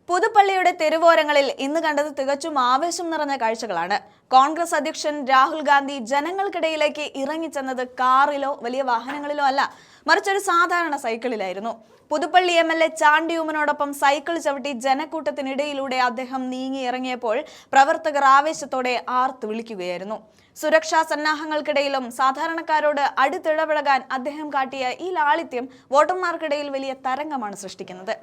പുതുപ്പള്ളിയുടെ തെരുവോരങ്ങളിൽ ഇന്ന് കണ്ടത് തികച്ചും ആവേശം നിറഞ്ഞ കാഴ്ചകളാണ്. കോൺഗ്രസ് അധ്യക്ഷൻ രാഹുൽ ഗാന്ധി ജനങ്ങൾക്കിടയിലേക്ക് ഇറങ്ങിച്ചെന്നത് കാറിലോ വലിയ വാഹനങ്ങളിലോ അല്ല, മറിച്ചൊരു സാധാരണ സൈക്കിളിലായിരുന്നു. പുതുപ്പള്ളി MLA ചാണ്ടി ഉമ്മനോടൊപ്പം സൈക്കിൾ ചവിട്ടി ജനക്കൂട്ടത്തിനിടയിലൂടെ അദ്ദേഹം നീങ്ങി ഇറങ്ങിയപ്പോൾ പ്രവർത്തകർ ആവേശത്തോടെ ആർത്തു വിളിക്കുകയായിരുന്നു. സുരക്ഷാ സന്നാഹങ്ങൾക്കിടയിലും സാധാരണക്കാരോട് അടുത്തിടപഴകാൻ അദ്ദേഹം കാട്ടിയ ഈ ലാളിത്യം വോട്ടർമാർക്കിടയിൽ വലിയ തരംഗമാണ് സൃഷ്ടിക്കുന്നത്.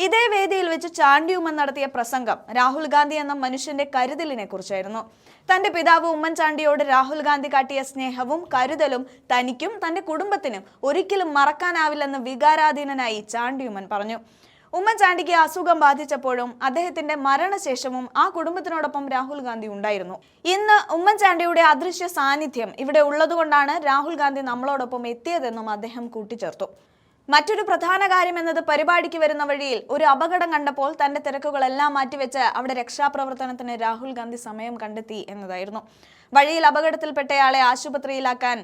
ഇതേ വേദിയിൽ വെച്ച് ചാണ്ടി ഉമ്മൻ നടത്തിയ പ്രസംഗം രാഹുൽ ഗാന്ധി എന്ന മനുഷ്യന്റെ കരുതലിനെ കുറിച്ചായിരുന്നു. തന്റെ പിതാവ് ഉമ്മൻചാണ്ടിയോട് രാഹുൽ ഗാന്ധി കാട്ടിയ സ്നേഹവും കരുതലും തനിക്കും തന്റെ കുടുംബത്തിനും ഒരിക്കലും മറക്കാനാവില്ലെന്ന് വികാരാധീനനായി ചാണ്ടി ഉമ്മൻ പറഞ്ഞു. ഉമ്മൻചാണ്ടിക്ക് അസുഖം ബാധിച്ചപ്പോഴും അദ്ദേഹത്തിന്റെ മരണശേഷവും ആ കുടുംബത്തിനോടൊപ്പം രാഹുൽ ഗാന്ധി ഉണ്ടായിരുന്നു. ഇന്ന് ഉമ്മൻചാണ്ടിയുടെ അദൃശ്യ സാന്നിധ്യം ഇവിടെ ഉള്ളതുകൊണ്ടാണ് രാഹുൽ ഗാന്ധി നമ്മളോടൊപ്പം എത്തിയതെന്നും അദ്ദേഹം കൂട്ടിച്ചേർത്തു. മറ്റൊരു പ്രധാന കാര്യം എന്നത് പരിപാടിക്ക് വരുന്ന വഴിയിൽ ഒരു അപകടം കണ്ടപ്പോൾ തന്റെ തിരക്കുകളെല്ലാം മാറ്റിവെച്ച് അവിടെ രക്ഷാപ്രവർത്തനത്തിന് രാഹുൽ ഗാന്ധി സമയം കണ്ടെത്തി എന്നതായിരുന്നു. വഴിയിൽ അപകടത്തിൽപ്പെട്ടയാളെ ആശുപത്രിയിലാക്കാൻ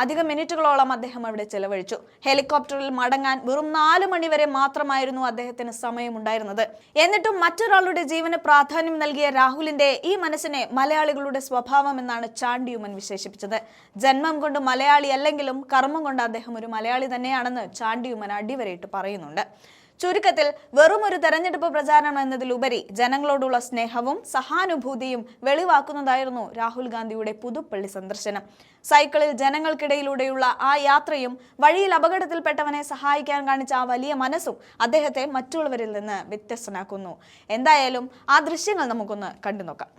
അധികം മിനിറ്റുകളോളം അദ്ദേഹം അവിടെ ചെലവഴിച്ചു. ഹെലികോപ്റ്ററിൽ മടങ്ങാൻ വെറും 4 മണി വരെ മാത്രമായിരുന്നു അദ്ദേഹത്തിന് സമയമുണ്ടായിരുന്നത്. എന്നിട്ടും മറ്റൊരാളുടെ ജീവന് പ്രാധാന്യം നൽകിയ രാഹുലിന്റെ ഈ മനസ്സിനെ മലയാളികളുടെ സ്വഭാവം എന്നാണ് ചാണ്ടി ഉമ്മൻ വിശേഷിപ്പിച്ചത്. ജന്മം കൊണ്ട് മലയാളി അല്ലെങ്കിലും കർമ്മം കൊണ്ട് അദ്ദേഹം ഒരു മലയാളി തന്നെയാണെന്ന് ചാണ്ടി ഉമ്മൻ അടിവരയിട്ട് പറയുന്നുണ്ട്. ചുരുക്കത്തിൽ വെറും ഒരു തെരഞ്ഞെടുപ്പ് പ്രചാരണം എന്നതിലുപരി ജനങ്ങളോടുള്ള സ്നേഹവും സഹാനുഭൂതിയും വെളിവാക്കുന്നതായിരുന്നു രാഹുൽ ഗാന്ധിയുടെ പുതുപ്പള്ളി സന്ദർശനം. സൈക്കിളിൽ ജനങ്ങൾക്കിടയിലൂടെയുള്ള ആ യാത്രയും വഴിയിൽ അപകടത്തിൽപ്പെട്ടവനെ സഹായിക്കാൻ കാണിച്ച ആ വലിയ മനസ്സും അദ്ദേഹത്തെ മറ്റുള്ളവരിൽ നിന്ന് വ്യത്യസ്തനാക്കുന്നു. എന്തായാലും ആ ദൃശ്യങ്ങൾ നമുക്കൊന്ന് കണ്ടു നോക്കാം.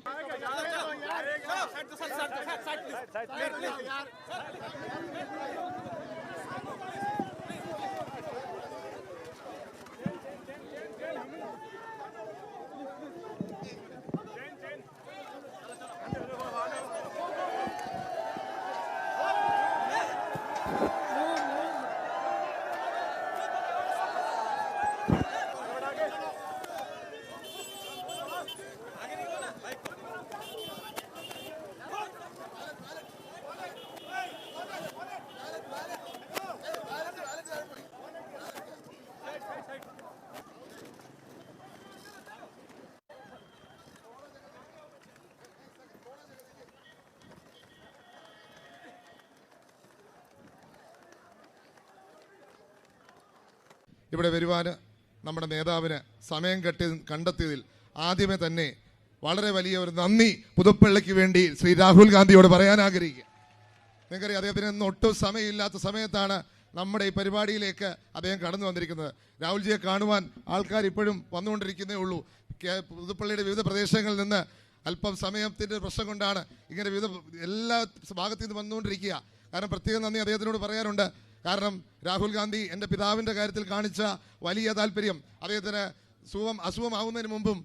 ഇവിടെ വരുവാൻ നമ്മുടെ നേതാവിന് സമയം കണ്ടെത്തിയതിൽ ആദ്യമേ തന്നെ വളരെ വലിയ ഒരു നന്ദി പുതുപ്പള്ളിക്ക് വേണ്ടി ശ്രീ രാഹുൽ ഗാന്ധിയോട് പറയാൻ ആഗ്രഹിക്കുക. നിങ്ങൾക്കറിയാം, അദ്ദേഹത്തിന് ഇന്ന് ഒട്ടും സമയമില്ലാത്ത സമയത്താണ് നമ്മുടെ ഈ പരിപാടിയിലേക്ക് അദ്ദേഹം കടന്നു വന്നിരിക്കുന്നത്. രാഹുൽജിയെ കാണുവാൻ ആൾക്കാർ ഇപ്പോഴും വന്നുകൊണ്ടിരിക്കുന്നേ ഉള്ളൂ. പുതുപ്പള്ളിയുടെ വിവിധ പ്രദേശങ്ങളിൽ നിന്ന് അല്പം സമയത്തിൻ്റെ പ്രശ്നം കൊണ്ടാണ് ഇങ്ങനെ എല്ലാ ഭാഗത്തു നിന്ന് വന്നുകൊണ്ടിരിക്കുക. കാരണം പ്രത്യേകം നന്ദി അദ്ദേഹത്തിനോട് പറയാറുണ്ട്. കാരണം രാഹുൽ ഗാന്ധി എൻ്റെ പിതാവിൻ്റെ കാര്യത്തിൽ കാണിച്ച വലിയ താല്പര്യം, അദ്ദേഹത്തിന് അസുഖമാവുന്നതിന് മുമ്പും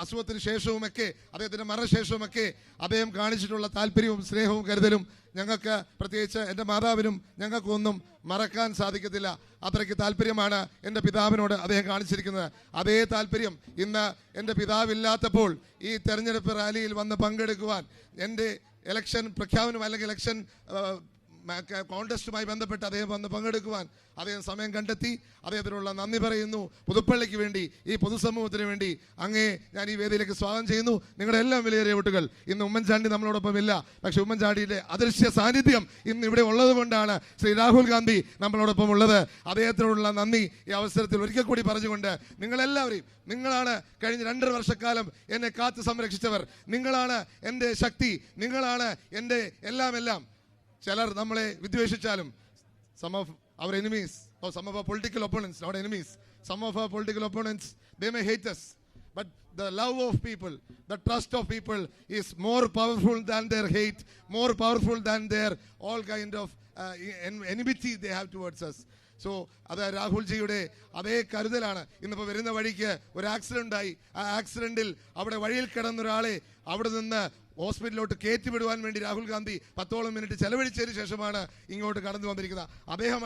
അസുഖത്തിന് ശേഷവുമൊക്കെ അദ്ദേഹത്തിൻ്റെ മരണശേഷവുമൊക്കെ അദ്ദേഹം കാണിച്ചിട്ടുള്ള താല്പര്യവും സ്നേഹവും കരുതലും ഞങ്ങൾക്ക്, പ്രത്യേകിച്ച് എൻ്റെ മാതാവിനും ഞങ്ങൾക്കൊന്നും മറക്കാൻ സാധിക്കത്തില്ല. അത്രയ്ക്ക് താല്പര്യമാണ് എൻ്റെ പിതാവിനോട് അദ്ദേഹം കാണിച്ചിരിക്കുന്നത്. അതേ താല്പര്യം ഇന്ന് എൻ്റെ പിതാവില്ലാത്തപ്പോൾ ഈ തെരഞ്ഞെടുപ്പ് റാലിയിൽ വന്ന് പങ്കെടുക്കുവാൻ, എൻ്റെ ഇലക്ഷൻ പ്രഖ്യാപനം അല്ലെങ്കിൽ ഇലക്ഷൻ കോൺടെസ്റ്റുമായി ബന്ധപ്പെട്ട് അദ്ദേഹം വന്ന് പങ്കെടുക്കുവാൻ അദ്ദേഹം സമയം കണ്ടെത്തി. അദ്ദേഹത്തിനുള്ള നന്ദി പറയുന്നു. പുതുപ്പള്ളിക്ക് വേണ്ടി, ഈ പൊതുസമൂഹത്തിന് വേണ്ടി അങ്ങേ ഞാൻ ഈ വേദിയിലേക്ക് സ്വാഗതം ചെയ്യുന്നു. നിങ്ങളുടെ എല്ലാം വിലയേറിയ വോട്ടുകൾ. ഇന്ന് ഉമ്മൻചാണ്ടി നമ്മളോടൊപ്പം ഇല്ല, പക്ഷെ ഉമ്മൻചാണ്ടിയുടെ അദൃശ്യ സാന്നിധ്യം ഇന്ന് ഇവിടെ ഉള്ളത് കൊണ്ടാണ് ശ്രീ രാഹുൽ ഗാന്ധി നമ്മളോടൊപ്പം ഉള്ളത്. അദ്ദേഹത്തിനോടുള്ള നന്ദി ഈ അവസരത്തിൽ ഒരിക്കൽ കൂടി പറഞ്ഞുകൊണ്ട്, നിങ്ങളെല്ലാവരെയും, നിങ്ങളാണ് കഴിഞ്ഞ 2.5 വർഷക്കാലം എന്നെ കാത്തു സംരക്ഷിച്ചവർ. നിങ്ങളാണ് എൻ്റെ ശക്തി, നിങ്ങളാണ് എൻ്റെ എല്ലാം. ചിലർ നമ്മളെ വിദ്വേഷിച്ചാലും, some of our enemies or some of our political opponents, not enemies, some of our political opponents, they may hate us, but the love of people, the trust of people is more powerful than their hate, more powerful than their all kind of enmity they have towards us. So അത് രാഹുൽജിയുടെ അതേ കരുതലാണ്. ഇന്നിപ്പോൾ വരുന്ന വഴിക്ക് ഒരു accident ആയി. ആ ആക്സിഡൻറ്റിൽ അവിടെ വഴിയിൽ കിടന്നൊരാളെ അവിടെ നിന്ന് ഹോസ്പിറ്റലിലോട്ട് കയറ്റിവിടുവാൻ വേണ്ടി രാഹുൽ ഗാന്ധി 10ഓളം മിനിറ്റ് ചെലവഴിച്ചതിന് ശേഷമാണ് ഇങ്ങോട്ട് കടന്നു വന്നിരിക്കുന്നത്.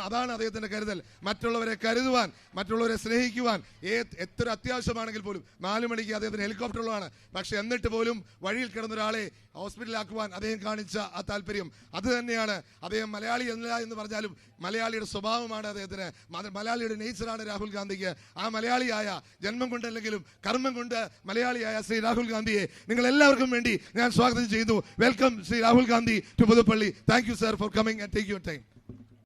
അതാണ് അദ്ദേഹത്തിന്റെ കരുതൽ. മറ്റുള്ളവരെ കരുതുവാൻ, മറ്റുള്ളവരെ സ്നേഹിക്കുവാൻ എത്ര അത്യാവശ്യമാണെങ്കിൽ പോലും 4 മണിക്ക് അദ്ദേഹത്തിന് ഹെലികോപ്റ്ററുകളാണ്. പക്ഷെ എന്നിട്ട് പോലും വഴിയിൽ കിടന്ന ഒരാളെ ഹോസ്പിറ്റലിലാക്കുവാൻ അദ്ദേഹം കാണിച്ച ആ താല്പര്യം അത് തന്നെയാണ്. അദ്ദേഹം മലയാളി അല്ല എന്ന് പറഞ്ഞാലും മലയാളിയുടെ സ്വഭാവമാണ് അദ്ദേഹത്തിന്, മലയാളിയുടെ നേച്ചറാണ് രാഹുൽ ഗാന്ധിക്ക്. ആ മലയാളിയായ, ജന്മം കൊണ്ടല്ലെങ്കിലും കർമ്മം കൊണ്ട് മലയാളിയായ ശ്രീ രാഹുൽ ഗാന്ധിയെ നിങ്ങൾ എല്ലാവർക്കും വേണ്ടി ഞാൻ സ്വാഗതം ചെയ്യുന്നു. Welcome Shri Rahul Gandhi to Puthuppally. Thank you sir for coming and take your time.